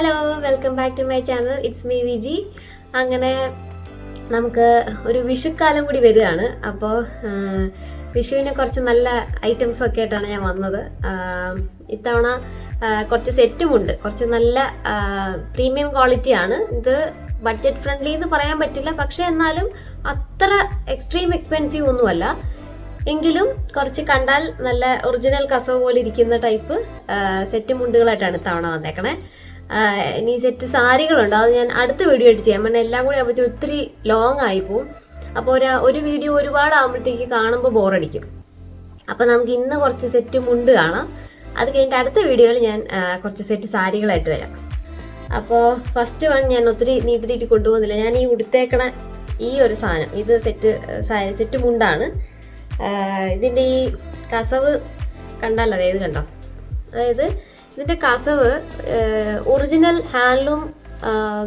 Hello, welcome back to my channel. It's me Viji. അങ്ങനെ നമുക്ക് ഒരു വിഷുക്കാലം കൂടി വരികയാണ്. അപ്പോൾ വിഷുവിന് കുറച്ച് നല്ല ഐറ്റംസ് ഒക്കെ ആയിട്ടാണ് ഞാൻ വന്നത്. ഇത്തവണ കുറച്ച് സെറ്റുമുണ്ട്, കുറച്ച് നല്ല പ്രീമിയം ക്വാളിറ്റിയാണ്. ഇത് ബഡ്ജറ്റ് ഫ്രണ്ട്ലി എന്ന് പറയാൻ പറ്റില്ല, പക്ഷെ എന്നാലും അത്ര എക്സ്ട്രീം എക്സ്പെൻസീവ് ഒന്നുമല്ല. എങ്കിലും കുറച്ച് കണ്ടാൽ നല്ല ഒറിജിനൽ കസവ് പോലെ ഇരിക്കുന്ന ടൈപ്പ് സെറ്റ് മുണ്ടുകളായിട്ടാണ് ഇത്തവണ വന്നേക്കണേ. ഇനി സെറ്റ് സാരികളുണ്ട്, അത് ഞാൻ അടുത്ത വീഡിയോ ആയിട്ട് ചെയ്യാം. കാരണം എല്ലാം കൂടി ആകുമ്പോഴത്തേക്ക് ഒത്തിരി ലോങ് ആയിപ്പോവും. അപ്പോൾ ഒരു വീഡിയോ ഒരുപാട് ആകുമ്പോഴത്തേക്ക് കാണുമ്പോൾ ബോറടിക്കും. അപ്പോൾ നമുക്ക് ഇന്ന് കുറച്ച് സെറ്റ് മുണ്ട് കാണാം. അത് കഴിഞ്ഞിട്ട് അടുത്ത വീഡിയോയിൽ ഞാൻ കുറച്ച് സെറ്റ് സാരികളായിട്ട് വരാം. അപ്പോൾ ഫസ്റ്റ് വൺ ഞാൻ ഒത്തിരി നീട്ടി കൊണ്ടുപോകുന്നില്ല. ഞാൻ ഈ ഉടുത്തേക്കണ ഈ ഒരു സാധനം, ഇത് സെറ്റ് മുണ്ടാണ്. ഇതിൻ്റെ ഈ കസവ് കണ്ടാൽ അറിയാം, ഇത് കണ്ടോ? അതായത് ഇതിൻ്റെ കസവ് ഒറിജിനൽ ഹാൻഡ്ലൂം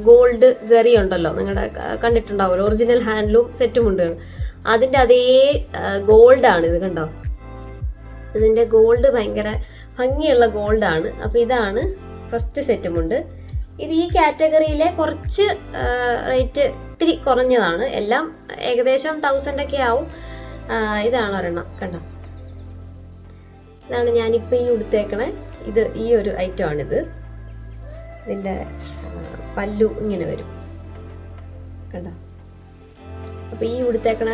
ഗോൾഡ് ജെറി ഉണ്ടല്ലോ, നിങ്ങളുടെ കണ്ടിട്ടുണ്ടാവുമല്ലോ, ഒറിജിനൽ ഹാൻഡ്ലൂം സെറ്റ് മുണ്ടുകൾ, അതിൻ്റെ അതേ ഗോൾഡാണ്. ഇത് കണ്ടോ? ഇതിൻ്റെ ഗോൾഡ് ഭയങ്കര ഭംഗിയുള്ള ഗോൾഡാണ്. അപ്പോൾ ഇതാണ് ഫസ്റ്റ് സെറ്റ് മുണ്ട്. ഇത് ഈ കാറ്റഗറിയിലെ കുറച്ച് റേറ്റ് ഇത്തിരി കുറഞ്ഞതാണ്. എല്ലാം ഏകദേശം 1000 ഒക്കെ ആവും. ഇതാണ് ഒരെണ്ണം, കണ്ടോ? ഇതാണ് ഞാനിപ്പോൾ ഈ ഉടുത്തേക്കണേ. ഇത് ഈ ഒരു ഐറ്റം ആണിത്. ഇതിൻ്റെ പല്ലു ഇങ്ങനെ വരും, കണ്ടോ? അപ്പോൾ ഈ ഉടുത്തേക്കണ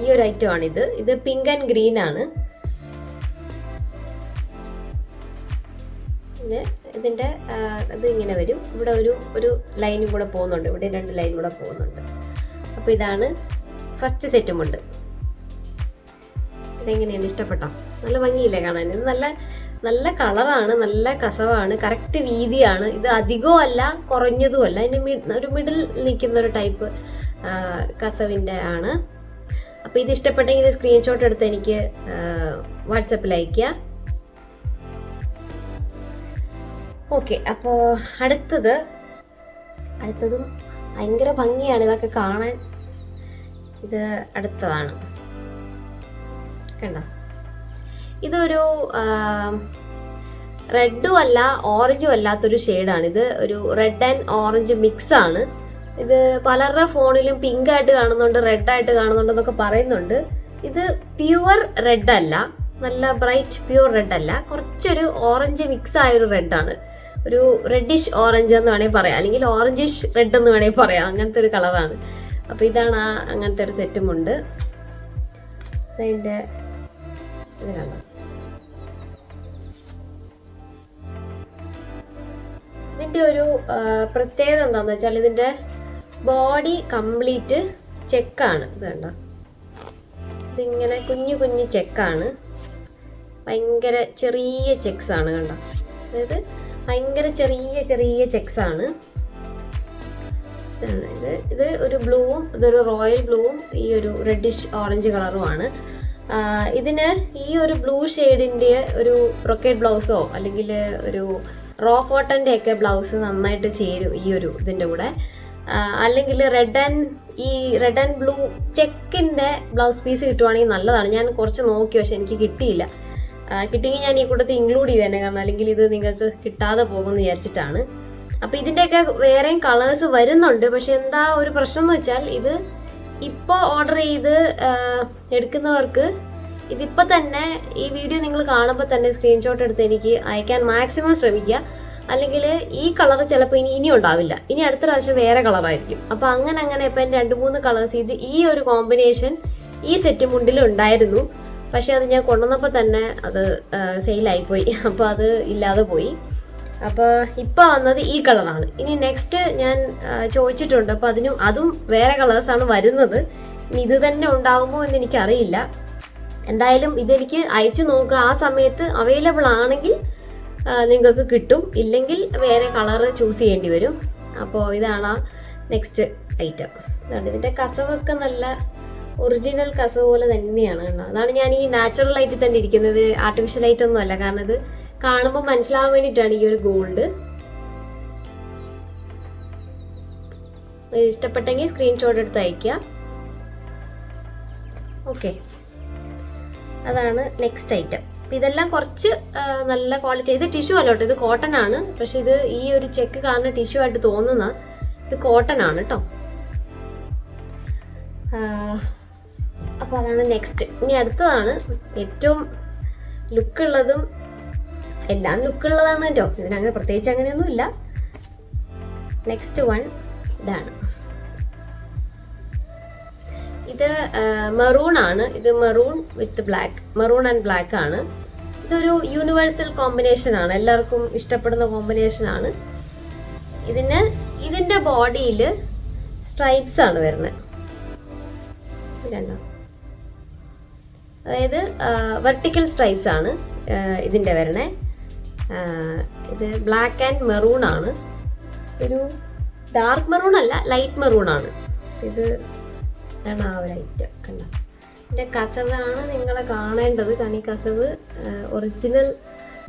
ഈ ഒരു ഐറ്റം ആണിത്. ഇത് പിങ്ക് ആൻഡ് ഗ്രീൻ ആണ്. ഇതിൻ്റെ ഇത് ഇങ്ങനെ വരും. ഇവിടെ ഒരു ലൈനും കൂടെ പോകുന്നുണ്ട്, ഇവിടെ 2 ലൈൻ കൂടെ പോകുന്നുണ്ട്. അപ്പോൾ ഇതാണ് ഫസ്റ്റ് സെറ്റും ഉണ്ട്. ഇതെങ്ങനെയാണ്, ഇഷ്ടപ്പെട്ടോ? നല്ല ഭംഗിയില്ലേ കാണാൻ? ഇത് നല്ല കളറാണ്, നല്ല കസവാണ്, കറക്റ്റ് വീതിയാണ്. ഇത് അധികവും അല്ല, കുറഞ്ഞതും അല്ല. അതിൻ്റെ ഒരു മിഡിൽ നിൽക്കുന്ന ഒരു ടൈപ്പ് കസവിൻ്റെ ആണ്. അപ്പോൾ ഇത് ഇഷ്ടപ്പെട്ടെങ്കിൽ ഇത് സ്ക്രീൻഷോട്ട് എടുത്ത് എനിക്ക് വാട്സപ്പിൽ അയയ്ക്കുക. ഓക്കെ, അപ്പോൾ അടുത്തതും ഭയങ്കര ഭംഗിയാണ് ഇതൊക്കെ കാണാൻ. ഇത് അടുത്തതാണ്, കണ്ടോ? ഇതൊരു റെഡും അല്ല ഓറഞ്ചും അല്ലാത്തൊരു ഷെയ്ഡാണ്. ഇത് ഒരു റെഡ് ആൻഡ് ഓറഞ്ച് മിക്സ് ആണ്. ഇത് പലരുടെ ഫോണിലും പിങ്ക് ആയിട്ട് കാണുന്നുണ്ട്, റെഡ് ആയിട്ട് കാണുന്നുണ്ടെന്നൊക്കെ പറയുന്നുണ്ട്. ഇത് പ്യുവർ റെഡ് അല്ല, നല്ല ബ്രൈറ്റ് പ്യുവർ റെഡ് അല്ല, കുറച്ചൊരു ഓറഞ്ച് മിക്സ് ആയൊരു റെഡാണ്. ഒരു റെഡിഷ് ഓറഞ്ച് എന്ന് വേണമെങ്കിൽ പറയാം, അല്ലെങ്കിൽ ഓറഞ്ചിഷ് റെഡ് എന്ന് വേണമെങ്കിൽ പറയാം. അങ്ങനത്തെ ഒരു കളറാണ്. അപ്പോൾ ഇതാണ് അങ്ങനത്തെ ഒരു സെറ്റുമുണ്ട്. അതിൻ്റെ ഇത് കണ്ടോ? ഇതിൻ്റെ ഒരു പ്രത്യേകത എന്താണെന്ന് വെച്ചാൽ ഇതിൻ്റെ ബോഡി കംപ്ലീറ്റ് ചെക്കാണ്. ഇത് കണ്ടോ? ഇതിങ്ങനെ കുഞ്ഞു ചെക്കാണ്, ഭയങ്കര ചെറിയ ചെക്സ് ആണ്, കണ്ടോ? അതായത് ഭയങ്കര ചെറിയ ചെക്സ് ആണ്. ഇത് ഒരു ബ്ലൂവും ഇതൊരു റോയൽ ബ്ലൂവും ഈ ഒരു റെഡിഷ് ഓറഞ്ച് കളറുമാണ്. ഇതിന് ഈ ഒരു ബ്ലൂ ഷെയ്ഡിൻ്റെ ഒരു ബ്രൊക്കേഡ് ബ്ലൗസോ അല്ലെങ്കിൽ ഒരു റോ കോട്ടൻ്റെ ഒക്കെ ബ്ലൗസ് നന്നായിട്ട് ചേരും ഈ ഒരു ഇതിൻ്റെ കൂടെ. അല്ലെങ്കിൽ റെഡ് ആൻഡ് ബ്ലൂ ചെക്കിൻ്റെ ബ്ലൗസ് പീസ് കിട്ടുവാണെങ്കിൽ നല്ലതാണ്. ഞാൻ കുറച്ച് നോക്കി, പക്ഷെ എനിക്ക് കിട്ടിയില്ല. കിട്ടിയെങ്കിൽ ഞാൻ ഈ കൂട്ടത്തിൽ ഇൻക്ലൂഡ് ചെയ്ത് തന്നെ, കാരണം അല്ലെങ്കിൽ ഇത് നിങ്ങൾക്ക് കിട്ടാതെ പോകുമെന്ന് വിചാരിച്ചിട്ടാണ്. അപ്പോൾ ഇതിൻ്റെയൊക്കെ വേറെയും കളേഴ്സ് വരുന്നുണ്ട്. പക്ഷെ എന്താ ഒരു പ്രശ്നം എന്ന് വെച്ചാൽ, ഇത് ഇപ്പോൾ ഓർഡർ ചെയ്ത് എടുക്കുന്നവർക്ക് ഇതിപ്പോൾ തന്നെ ഈ വീഡിയോ നിങ്ങൾ കാണുമ്പോൾ തന്നെ സ്ക്രീൻഷോട്ട് എടുത്ത് എനിക്ക് അയക്കാൻ മാക്സിമം ശ്രമിക്കുക. അല്ലെങ്കിൽ ഈ കളർ ചിലപ്പോൾ ഇനി ഉണ്ടാവില്ല, ഇനി അടുത്ത പ്രാവശ്യം വേറെ കളറായിരിക്കും. അപ്പോൾ അങ്ങനെ ഇപ്പം 2-3 കളേഴ്സ് ഇത് ഈ ഒരു കോമ്പിനേഷൻ ഈ സെറ്റ് മുണ്ടിൽ ഉണ്ടായിരുന്നു. പക്ഷെ അത് ഞാൻ കൊണ്ടുവന്നപ്പോൾ തന്നെ അത് സെയിലായിപ്പോയി. അപ്പോൾ അത് ഇല്ലാതെ പോയി. അപ്പോൾ ഇപ്പോൾ വന്നത് ഈ കളറാണ്. ഇനി നെക്സ്റ്റ് ഞാൻ ചോദിച്ചിട്ടുണ്ട്, അപ്പോൾ അതും വേറെ കളേഴ്സാണ് വരുന്നത്. ഇനി ഇത് തന്നെ ഉണ്ടാകുമോ എന്ന് എനിക്കറിയില്ല. എന്തായാലും ഇതെനിക്ക് അയച്ചു നോക്കുക. ആ സമയത്ത് അവൈലബിൾ ആണെങ്കിൽ നിങ്ങൾക്ക് കിട്ടും, ഇല്ലെങ്കിൽ വേറെ കളറ് ചൂസ് ചെയ്യേണ്ടി വരും. അപ്പോൾ ഇതാണ് നെക്സ്റ്റ് ഐറ്റം. ഇതാണ് ഇതിൻ്റെ കസവൊക്കെ നല്ല ഒറിജിനൽ കസവ് പോലെ തന്നെയാണ്. അതാണ് ഞാൻ ഈ നാച്ചുറൽ ആയിട്ട് തന്നെ ഇരിക്കുന്നത്, ആർട്ടിഫിഷ്യൽ ആയിട്ടൊന്നും അല്ല. കാരണം ഇത് കാണുമ്പോൾ മനസ്സിലാവാൻ വേണ്ടിയിട്ടാണ് ഈ ഒരു ഗോൾഡ്. ഇഷ്ടപ്പെട്ടെങ്കിൽ സ്ക്രീൻഷോട്ട് എടുത്ത് അയക്കുക. ഓക്കെ, അതാണ് നെക്സ്റ്റ് ഐറ്റം. അപ്പം ഇതെല്ലാം കുറച്ച് നല്ല ക്വാളിറ്റി. ഇത് ടിഷ്യൂ അല്ല കേട്ടോ, ഇത് കോട്ടൺ ആണ്. പക്ഷെ ഇത് ഈ ഒരു ചെക്ക് കാരണം ടിഷ്യൂ ആയിട്ട് തോന്നുന്ന, ഇത് കോട്ടൺ ആണ് കേട്ടോ. അപ്പോൾ അതാണ് നെക്സ്റ്റ്. ഇനി അടുത്തതാണ് ഏറ്റവും ലുക്കുള്ളതും, എല്ലാം ലുക്കുള്ളതാണ് കേട്ടോ, ഇതിനങ്ങനെ പ്രത്യേകിച്ച് അങ്ങനെയൊന്നുമില്ല. നെക്സ്റ്റ് വൺ ഇതാണ്. ഇത് മെറൂൺ ആണ്. ഇത് maroon with black, maroon and black ആണ്. ഇതൊരു യൂണിവേഴ്സൽ കോമ്പിനേഷൻ ആണ്, എല്ലാവർക്കും ഇഷ്ടപ്പെടുന്ന കോമ്പിനേഷൻ ആണ്. ഇതിൻ്റെ ബോഡിയിൽ സ്ട്രൈപ്സ് ആണ് വരുന്നത്. അതായത് വെർട്ടിക്കൽ സ്ട്രൈപ്സ് ആണ് ഇതിൻ്റെ വരണേ. ഇത് ബ്ലാക്ക് ആൻഡ് മെറൂൺ ആണ്. ഒരു ഡാർക്ക് മെറൂൺ അല്ല, ലൈറ്റ് മെറൂൺ ആണ്. ഇത് ഇതാണ് ആ ഒരു ഐറ്റം. കണ്ട, ഇതിൻ്റെ കസവാണ് നിങ്ങളെ കാണേണ്ടത്. കാരണം ഈ കസവ് ഒറിജിനൽ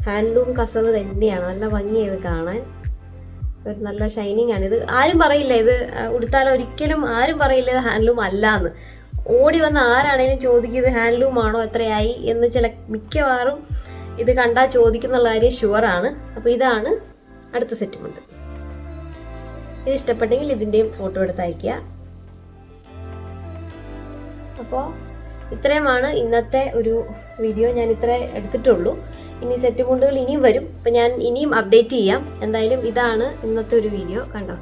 ഹാൻഡ്ലൂം കസവ് തന്നെയാണ്. നല്ല ഭംഗിയത് കാണാൻ, ഒരു നല്ല ഷൈനിങ് ആണ്. ഇത് ആരും പറയില്ല, ഇത് ഉടുത്താൽ ഒരിക്കലും ആരും പറയില്ല ഇത് ഹാൻഡ്ലൂം അല്ല എന്ന്. ഓടി വന്ന ആരാണേലും ചോദിക്കും ഇത് ഹാൻഡ്ലൂം ആണോ, എത്രയായി എന്ന് മിക്കവാറും ഇത് കണ്ടാൽ ചോദിക്കുന്നുള്ള കാര്യം ഷുവറാണ്. അപ്പോൾ ഇതാണ് അടുത്ത സെറ്റുമുണ്ട്. ഇത് ഇഷ്ടപ്പെട്ടെങ്കിൽ ഇതിൻ്റെയും ഫോട്ടോ എടുത്ത് അയയ്ക്കുക. അപ്പോൾ ഇത്രയുമാണ് ഇന്നത്തെ ഒരു വീഡിയോ. ഞാൻ ഇത്ര എടുത്തിട്ടുള്ളൂ. ഇനി സെറ്റ് മുണ്ടുകൾ ഇനിയും വരും. അപ്പം ഞാൻ ഇനിയും അപ്ഡേറ്റ് ചെയ്യാം. എന്തായാലും ഇതാണ് ഇന്നത്തെ ഒരു വീഡിയോ. കണ്ടോ,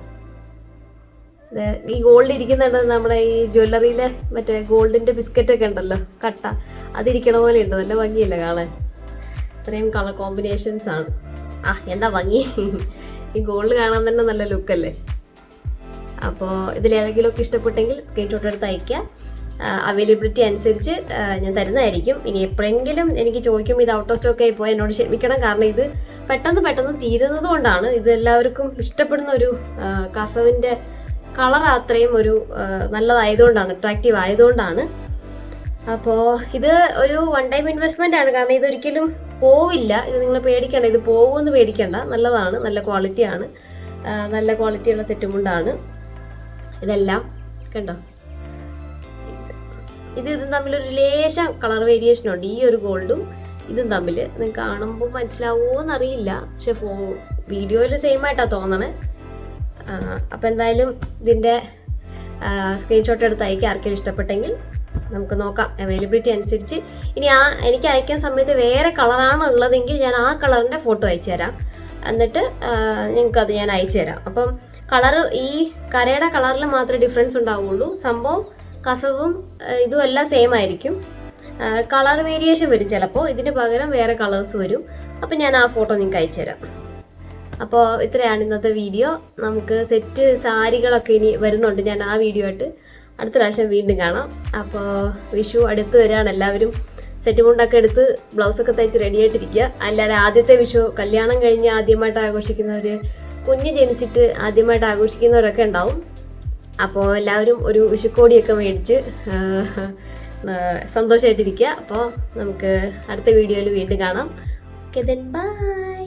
ഈ ഗോൾഡ് ഇരിക്കുന്നുണ്ട്. നമ്മുടെ ഈ ജ്വല്ലറിയിലെ മറ്റേ ഗോൾഡിൻ്റെ ബിസ്ക്കറ്റൊക്കെ ഉണ്ടല്ലോ, കട്ട, അതിരിക്കണ പോലെ ഉണ്ട്. നല്ല ഭംഗിയില്ല കാണാൻ. ഇത്രയും കളർ കോമ്പിനേഷൻസ് ആണ്. എന്താ ഭംഗി! ഈ ഗോൾഡ് കാണാൻ തന്നെ നല്ല ലുക്കല്ലേ. അപ്പോൾ ഇതിലേതെങ്കിലുമൊക്കെ ഇഷ്ടപ്പെട്ടെങ്കിൽ സ്ക്രീൻഷോട്ട് എടുത്ത് അയയ്ക്കുക. അവൈലബിലിറ്റി അനുസരിച്ച് ഞാൻ തരുന്നതായിരിക്കും. ഇനി എപ്പോഴെങ്കിലും എനിക്ക് ചോദിക്കും ഇത് ഔട്ട് ഓഫ് സ്റ്റോക്ക് ആയി പോയി എന്നോട് ക്ഷമിക്കണം. കാരണം ഇത് പെട്ടെന്ന് തീരുന്നത് കൊണ്ടാണ്. ഇത് എല്ലാവർക്കും ഇഷ്ടപ്പെടുന്ന ഒരു കസവിൻ്റെ കളർ അത്രയും ഒരു നല്ലതായതുകൊണ്ടാണ്, അട്രാക്റ്റീവ് ആയതുകൊണ്ടാണ്. അപ്പോൾ ഇത് ഒരു വൺ ടൈം ഇൻവെസ്റ്റ്മെൻ്റ് ആണ്. കാരണം ഇതൊരിക്കലും പോവില്ല. ഇത് നിങ്ങൾ പേടിക്കേണ്ട, ഇത് പോകുമെന്ന് പേടിക്കേണ്ട. നല്ലതാണ്, നല്ല ക്വാളിറ്റിയാണ്, നല്ല ക്വാളിറ്റിയുള്ള സെറ്റുമുണ്ടാണ് ഇതെല്ലാം. കണ്ടോ, ഇതും തമ്മിലൊരു ലേശം കളർ വേരിയേഷൻ ഉണ്ട്. ഈ ഒരു ഗോൾഡും ഇതും തമ്മിൽ നിങ്ങൾക്ക് കാണുമ്പോൾ മനസ്സിലാവുമോ എന്നറിയില്ല. പക്ഷെ വീഡിയോയിൽ സെയിം ആയിട്ടാണ് തോന്നണേ. അപ്പോൾ എന്തായാലും ഇതിൻ്റെ സ്ക്രീൻഷോട്ട് എടുത്ത് അയക്കുക. ആർക്കെങ്കിലും ഇഷ്ടപ്പെട്ടെങ്കിൽ നമുക്ക് നോക്കാം അവൈലബിലിറ്റി അനുസരിച്ച്. ഇനി എനിക്ക് അയക്കാൻ സമയത്ത് വേറെ കളറാണ് ഉള്ളതെങ്കിൽ ഞാൻ ആ കളറിൻ്റെ ഫോട്ടോ അയച്ചു തരാം. എന്നിട്ട് നിങ്ങൾക്കത് ഞാൻ അയച്ചു തരാം. അപ്പം കളറ് ഈ കരയുടെ കളറിൽ മാത്രമേ ഡിഫറൻസ് ഉണ്ടാവുള്ളൂ. സംഭവം കസവും ഇതും എല്ലാം സെയിം ആയിരിക്കും. കളർ വേരിയേഷൻ വരും ചിലപ്പോൾ. ഇതിന് പകരം വേറെ കളേഴ്സ് വരും. അപ്പം ഞാൻ ആ ഫോട്ടോ നിങ്ങൾക്ക് അയച്ചു തരാം. അപ്പോൾ ഇത്രയാണ് ഇന്നത്തെ വീഡിയോ. നമുക്ക് സെറ്റ് സാരികളൊക്കെ ഇനി വരുന്നുണ്ട്. ഞാൻ ആ വീഡിയോ ആയിട്ട് അടുത്ത പ്രാവശ്യം വീണ്ടും കാണാം. അപ്പോൾ വിഷു അടുത്ത് വരികയാണ്. എല്ലാവരും സെറ്റ് മുണ്ടൊക്കെ എടുത്ത് ബ്ലൗസൊക്കെ തയ്ച്ച് റെഡി ആയിട്ടിരിക്കുക. അല്ലാതെ ആദ്യത്തെ വിഷു കല്യാണം കഴിഞ്ഞ് ആദ്യമായിട്ട് ആഘോഷിക്കുന്നവർ, കുഞ്ഞ് ജനിച്ചിട്ട് ആദ്യമായിട്ട് ആഘോഷിക്കുന്നവരൊക്കെ ഉണ്ടാവും. അപ്പോൾ എല്ലാവരും ഒരു വിഷുക്കോടിയൊക്കെ മേടിച്ച് സന്തോഷമായിട്ടിരിക്കുക. അപ്പോൾ നമുക്ക് അടുത്ത വീഡിയോയിൽ വീണ്ടും കാണാം. Okay, then bye.